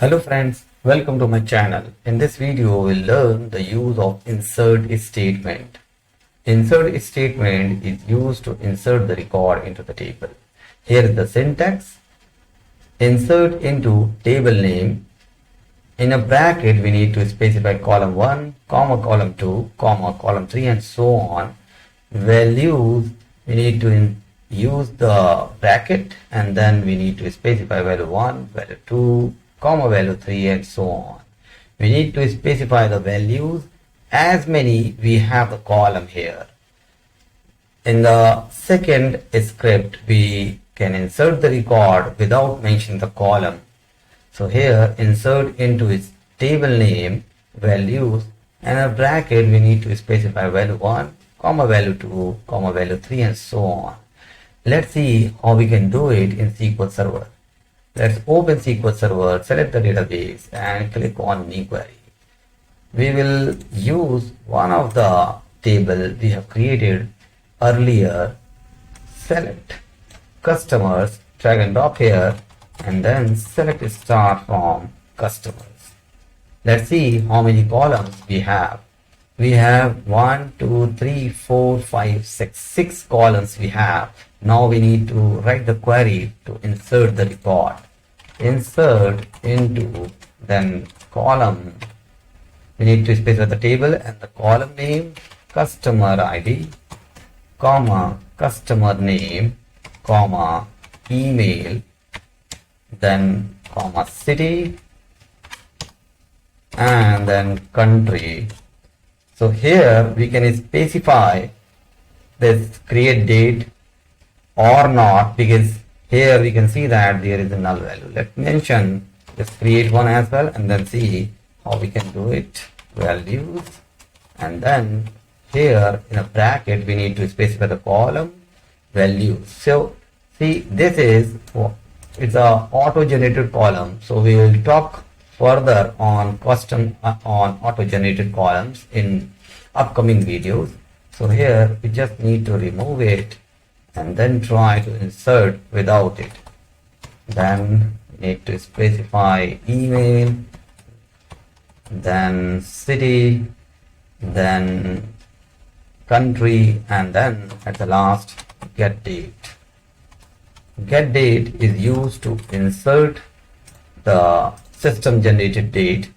Hello friends, welcome to my channel. In this video, we'll learn the use of insert statement. Insert statement is used to insert the record into the table. Here is the syntax. Insert into table name. In a bracket, we need to specify column 1, comma column 2, comma column 3 and so on. Values, we need to use the bracket and then we need to specify value 1, value 2, comma value 3 and so on. We need to specify the values as many we have the column here. In the second script, we can insert the record without mentioning the column. So here insert into its table name values and a bracket we need to specify value 1, comma value 2, comma value 3 and so on. Let's see how we can do it in SQL Server. Let's open SQL Server, select the database and click on new query. We will use one of the table we have created earlier. Select customers, drag and drop here and then select star from customers. Let's see how many columns we have. We have 1, 2, 3, 4, 5, 6 columns we have. Now we need to write the query to insert the record. Insert into then column. We need to specify the table and the column name, customer ID, comma customer name, comma email, then comma city and then country. So here we can specify this create date or not, because here we can see that there is a null value. Let's mention let's create one as well and then see how we can do it. Values and then here in a bracket we need to specify the column values. So see, this is it's a auto generated column, so we will talk further on custom on auto generated columns in upcoming videos. So here we just need to remove it and then try to insert without it. Then need to specify email, then city, then country and then at the last get date. Get date is used to insert the system generated date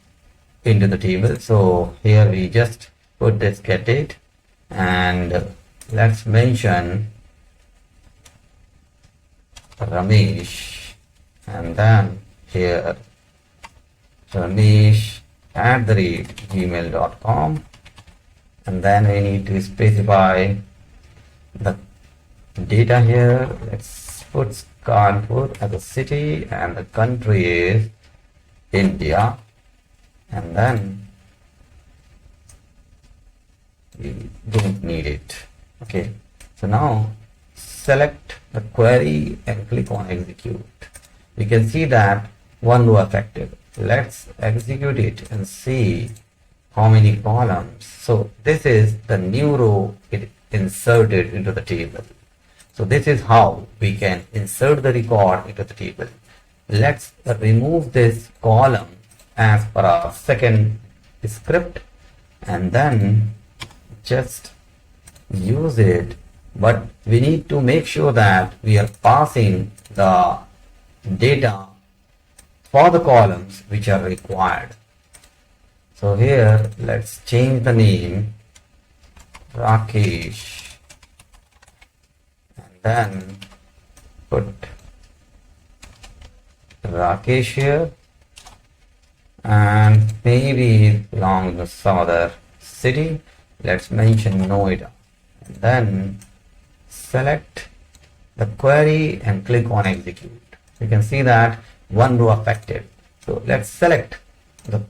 into the table. So here we just put this get date and let's mention Ramesh and then here Ramesh@gmail.com and then we need to specify the data here. Let's put Kanpur as a city and the country is India and then we don't need it. Okay, so now select the query and click on execute. We can see that one row affected. Let's execute it and see how many columns. So this is the new row it inserted into the table. So this is how we can insert the record into the table. Let's remove this column as per our second script and then just use it, but we need to make sure that we are passing the data for the columns which are required. So here let's change the name Rakesh and then put Rakesh here and maybe it belongs to some other city. Let's mention Noida and then select the query and click on execute. You can see that one row affected. So let's select a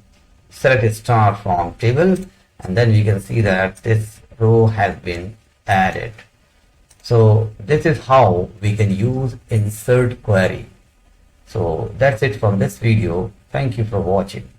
star from table and then we can see that this row has been added. So this is how we can use insert query. So that's it from this video. Thank you for watching.